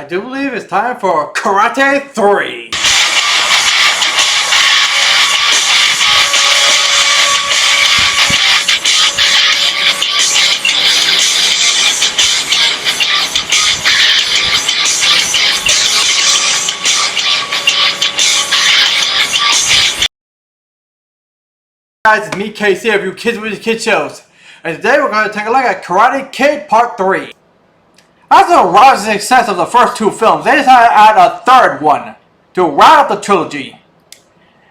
do believe it's time for Karate 3. Guys, it's me, KC, of you Kids with Kid Shows. And today we're going to take a look at Karate Kid Part 3. After the rousing success of the first two films, they decided to add a third one to round up the trilogy.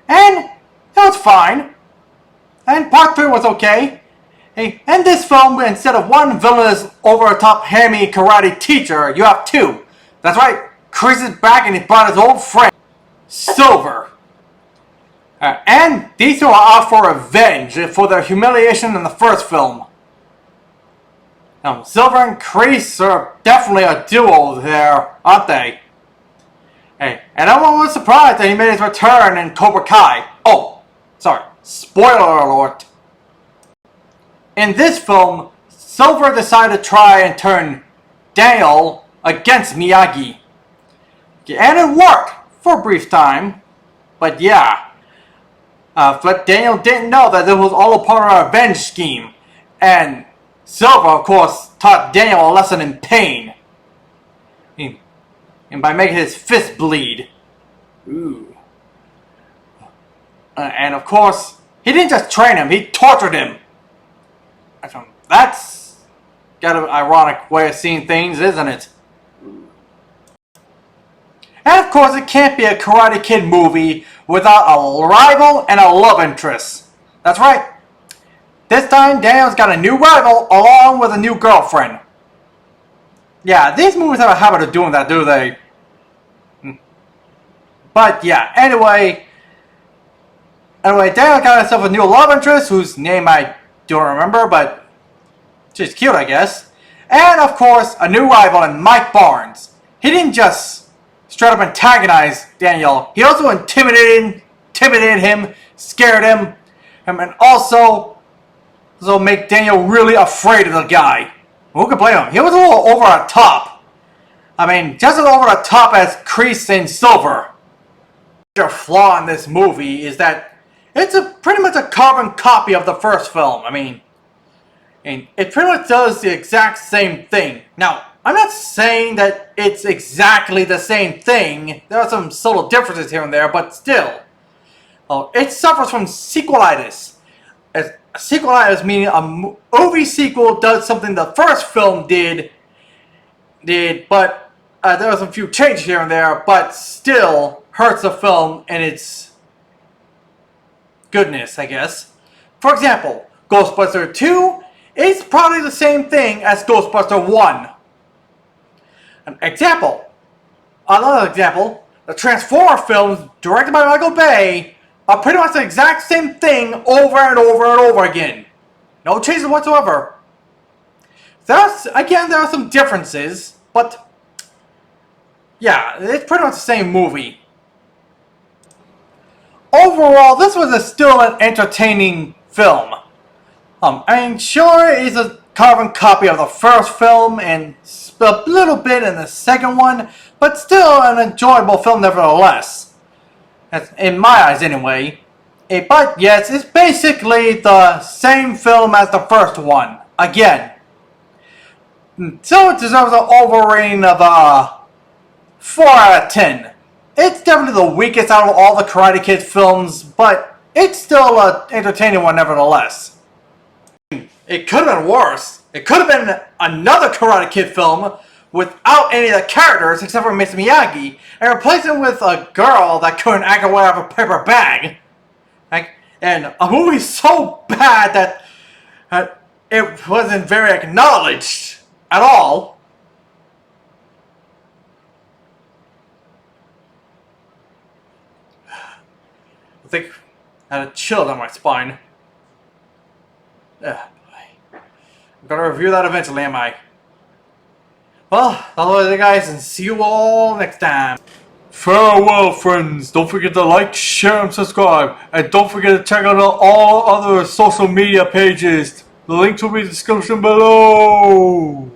And it was fine. And Part 3 was okay. In this film, instead of one villainous, over-the-top, hammy karate teacher, you have two. That's right, Chris is back and he brought his old friend, Silver. And these two are out for revenge for their humiliation in the first film. Silver and Kreese are definitely a duo there, aren't they? Hey, and everyone was surprised that he made his return in Cobra Kai. Oh, sorry, spoiler alert. In this film, Silver decided to try and turn Daniel against Miyagi. And it worked for a brief time, but yeah. But Daniel didn't know that this was all a part of a revenge scheme. And Silver, of course, taught Daniel a lesson in pain. And by making his fist bleed. Ooh. And of course, he didn't just train him, he tortured him. That's got an ironic way of seeing things, isn't it? And of course, it can't be a Karate Kid movie without a rival and a love interest. That's right. This time, Daniel's got a new rival along with a new girlfriend. Yeah, these movies have a habit of doing that, do they? But yeah, anyway, Daniel got himself a new love interest whose name I don't remember, but she's cute, I guess. And of course, a new rival in Mike Barnes. He didn't just straight up antagonize Daniel. He also intimidated him, scared him, and also make Daniel really afraid of the guy. Who could blame him? He was a little over the top. I mean, just as over the top as Kreese and Silver. The major flaw in this movie is that it's pretty much a carbon copy of the first film. I mean, it pretty much does the exact same thing. Now, I'm not saying that it's exactly the same thing. There are some subtle differences here and there, but still. It suffers from sequelitis. Sequelitis meaning a movie sequel does something the first film did, but there are some few changes here and there, but still hurts the film in its goodness, I guess. For example, Ghostbuster 2 is probably the same thing as Ghostbuster 1. Another example, the Transformers films directed by Michael Bay are pretty much the exact same thing over and over and over again. No changes whatsoever. There are some differences, but yeah, it's pretty much the same movie. Overall, this was still an entertaining film. I mean, sure, it's a carbon copy of the first film and a little bit in the second one, but still an enjoyable film nevertheless. In my eyes, anyway. But yes, it's basically the same film as the first one. Again. So it deserves an overrating of 4 out of 10. It's definitely the weakest out of all the Karate Kid films, but it's still an entertaining one nevertheless. It could have been worse. It could have been another Karate Kid film without any of the characters except for Miss Miyagi, and replace it with a girl that couldn't act away out of a paper bag. And a movie so bad that it wasn't very acknowledged at all. I think I had a chill down my spine. I'm gonna review that eventually, am I? Well, hello there guys, and see you all next time. Farewell friends, don't forget to like, share, and subscribe. And don't forget to check out all other social media pages. The links will be in the description below.